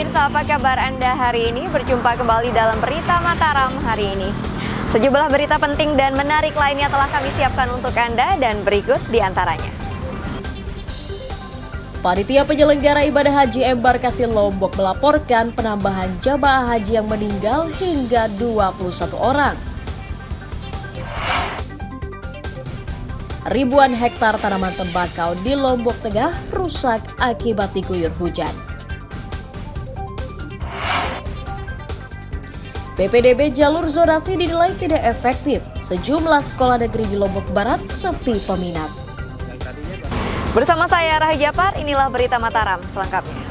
pemirsa, apa kabar Anda hari ini? Berjumpa kembali dalam Berita Mataram hari ini. Sejumlah berita penting dan menarik lainnya telah kami siapkan untuk Anda dan berikut diantaranya. Panitia penyelenggara ibadah haji embarkasi Lombok melaporkan penambahan jamaah haji yang meninggal hingga 21 orang. Ribuan hektar tanaman tembakau di Lombok Tengah rusak akibat diguyur hujan. PPDB jalur zonasi dinilai tidak efektif. Sejumlah sekolah negeri di Lombok Barat sepi peminat. Bersama saya Rahayu Japar, inilah Berita Mataram selengkapnya.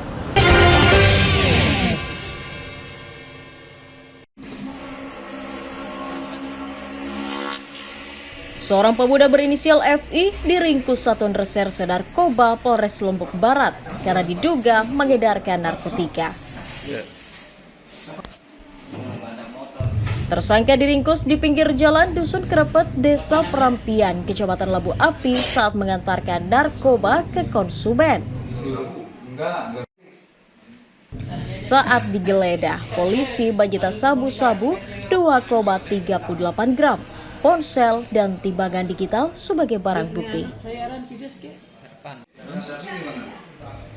Seorang pemuda berinisial FI diringkus Satuan Reserse Narkoba Polres Lombok Barat karena diduga mengedarkan narkotika. Tersangka diringkus di pinggir jalan Dusun Krepet, Desa Perampian, Kecamatan Labu Api saat mengantarkan narkoba ke konsumen. Saat digeledah, polisi menyita sabu-sabu 2,38 gram, ponsel, dan timbangan digital sebagai barang bukti.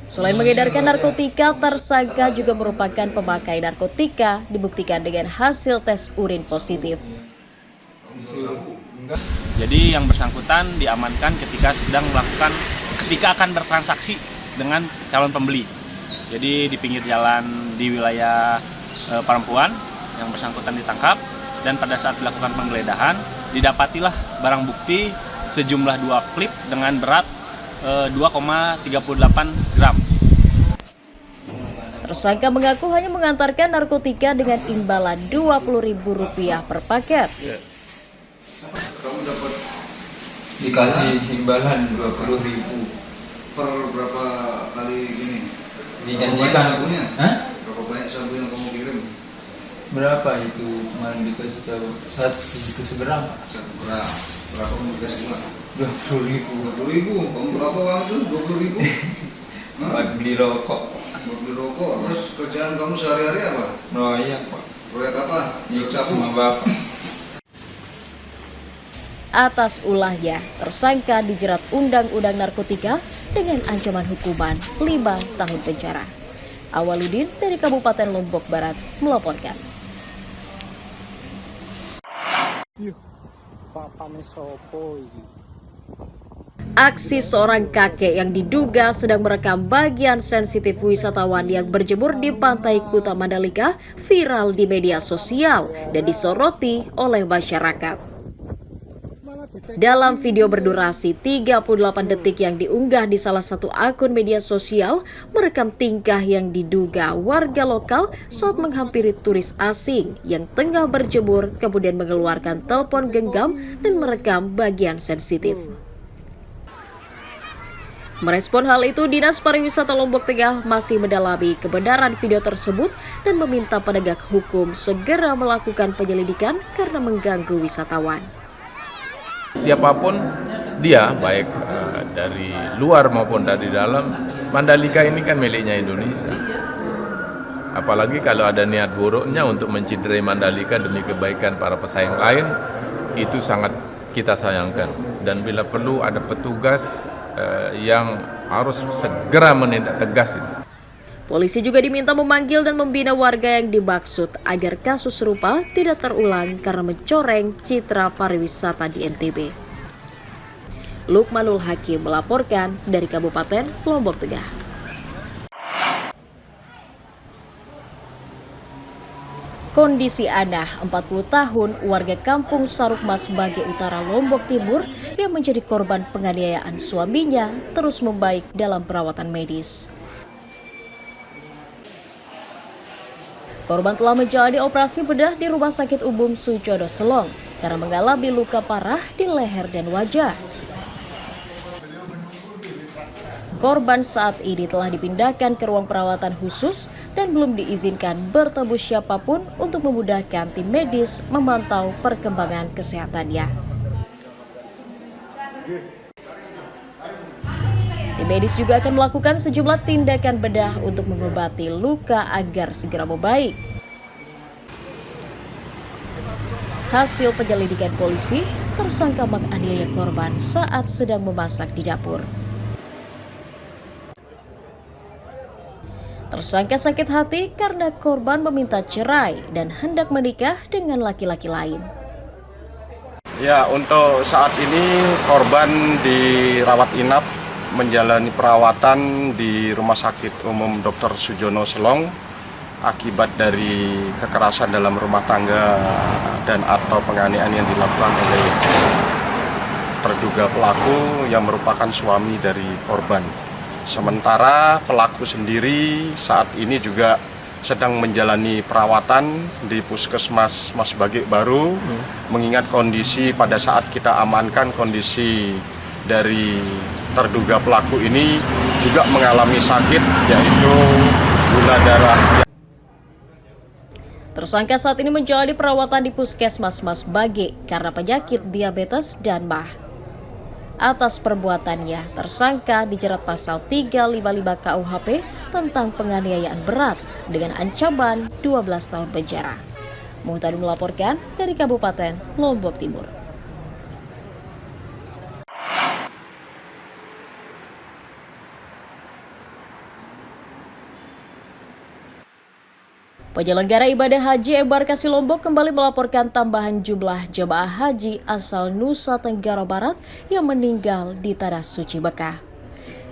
Selain mengedarkan narkotika, tersangka juga merupakan pemakai narkotika dibuktikan dengan hasil tes urin positif. Jadi yang bersangkutan diamankan ketika akan bertransaksi dengan calon pembeli. Jadi di pinggir jalan di wilayah Perempuan yang bersangkutan ditangkap, dan pada saat dilakukan penggeledahan didapatilah barang bukti sejumlah 2 klip dengan berat 2,38 gram. Tersangka mengaku hanya mengantarkan narkotika dengan imbalan Rp20.000 per paket. Kamu dapat dikasih imbalan 20.000 per berapa kali ini? Dijanjikan. Berapa banyak sabu yang kamu kirim? Berapa itu kemarin dikasih tahu? Seberapa? Berapa kamu dikasih uang? 20.000. 20.000. Kamu berapa uang itu? 20.000. Buat beli rokok. Buat beli rokok. Terus kerjaan kamu sehari-hari apa? Proyek Pak. Proyek apa? Ikut sama Bapak. Atas ulahnya, tersangka dijerat Undang-Undang Narkotika dengan ancaman hukuman 5 tahun penjara. Awaludin dari Kabupaten Lombok Barat melaporkan. Aksi seorang kakek yang diduga sedang merekam bagian sensitif wisatawan yang berjemur di Pantai Kuta Mandalika viral di media sosial dan disoroti oleh masyarakat. Dalam video berdurasi 38 detik yang diunggah di salah satu akun media sosial, merekam tingkah yang diduga warga lokal saat menghampiri turis asing yang tengah berjemur, kemudian mengeluarkan telepon genggam dan merekam bagian sensitif. Merespon hal itu, Dinas Pariwisata Lombok Tengah masih mendalami kebenaran video tersebut dan meminta penegak hukum segera melakukan penyelidikan karena mengganggu wisatawan. Siapapun dia, baik dari luar maupun dari dalam, Mandalika ini kan miliknya Indonesia. Apalagi kalau ada niat buruknya untuk menciderai Mandalika demi kebaikan para pesaing lain, itu sangat kita sayangkan. Dan bila perlu ada petugas yang harus segera menindak tegas itu. Polisi juga diminta memanggil dan membina warga yang dimaksud agar kasus serupa tidak terulang karena mencoreng citra pariwisata di NTB. Lukmanul Hakim melaporkan dari Kabupaten Lombok Tengah. Kondisi Anah, 40 tahun, warga kampung Sarukmas Bage Utara, Lombok Timur, yang menjadi korban penganiayaan suaminya, terus membaik dalam perawatan medis. Korban telah menjalani operasi bedah di Rumah Sakit Umum Sujodo Selong karena mengalami luka parah di leher dan wajah. Korban saat ini telah dipindahkan ke ruang perawatan khusus dan belum diizinkan bertemu siapapun untuk memudahkan tim medis memantau perkembangan kesehatannya. Tim medis juga akan melakukan sejumlah tindakan bedah untuk mengobati luka agar segera membaik. Hasil penyelidikan polisi, tersangka menganiaya korban saat sedang memasak di dapur. Tersangka sakit hati karena korban meminta cerai dan hendak menikah dengan laki-laki lain. Ya, untuk saat ini korban dirawat inap menjalani perawatan di Rumah Sakit Umum Dr. Sujono Selong akibat dari kekerasan dalam rumah tangga dan atau penganiayaan yang dilakukan oleh terduga pelaku yang merupakan suami dari korban. Sementara pelaku sendiri saat ini juga sedang menjalani perawatan di Puskesmas Mas Bagik Baru, mengingat kondisi pada saat kita amankan kondisi dari terduga pelaku ini juga mengalami sakit, yaitu gula darah. Tersangka saat ini menjalani perawatan di Puskesmas Mas Bagik karena penyakit diabetes dan MAH. Atas perbuatannya, tersangka dijerat pasal 355 KUHP tentang penganiayaan berat dengan ancaman 12 tahun penjara. Muhtadi melaporkan dari Kabupaten Lombok Timur. Penyelenggara ibadah haji embarkasi Lombok kembali melaporkan tambahan jumlah jemaah haji asal Nusa Tenggara Barat yang meninggal di Tanah Suci Mekah.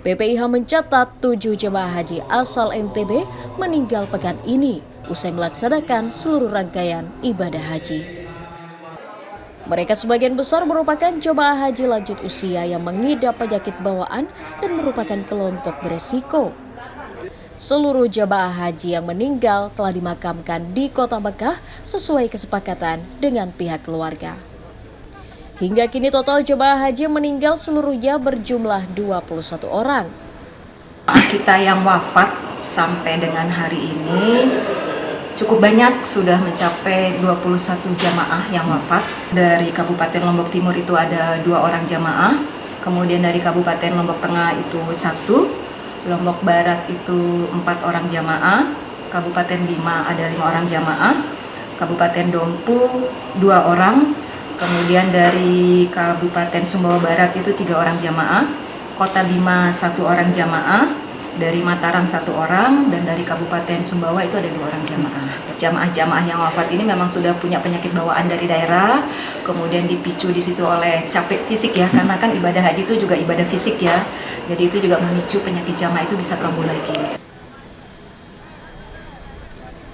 PPIH mencatat 7 jemaah haji asal NTB meninggal pekan ini usai melaksanakan seluruh rangkaian ibadah haji. Mereka sebagian besar merupakan jemaah haji lanjut usia yang mengidap penyakit bawaan dan merupakan kelompok beresiko. Seluruh jemaah haji yang meninggal telah dimakamkan di Kota Mekah sesuai kesepakatan dengan pihak keluarga. Hingga kini total jemaah haji yang meninggal seluruhnya berjumlah 21 orang. Kita yang wafat sampai dengan hari ini cukup banyak, sudah mencapai 21 jamaah yang wafat. Dari Kabupaten Lombok Timur itu ada 2 orang jamaah, kemudian dari Kabupaten Lombok Tengah itu 1, Lombok Barat itu 4 orang jamaah, Kabupaten Bima ada 5 orang jamaah, Kabupaten Dompu 2 orang, kemudian dari Kabupaten Sumbawa Barat itu 3 orang jamaah, Kota Bima 1 orang jamaah, dari Mataram 1 orang, dan dari Kabupaten Sumbawa itu ada 2 orang jamaah. Jamaah-jamaah yang wafat ini memang sudah punya penyakit bawaan dari daerah, kemudian dipicu di situ oleh capek fisik ya, karena kan ibadah haji itu juga ibadah fisik ya. Jadi itu juga memicu penyakit jamaah itu bisa kambuh lagi.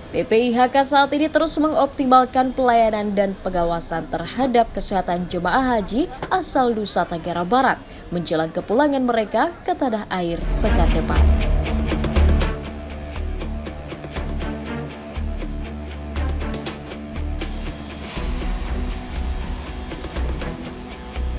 PPIHK saat ini terus mengoptimalkan pelayanan dan pengawasan terhadap kesehatan jemaah haji asal Nusa Tenggara Barat menjelang kepulangan mereka ke tanah air pekan depan.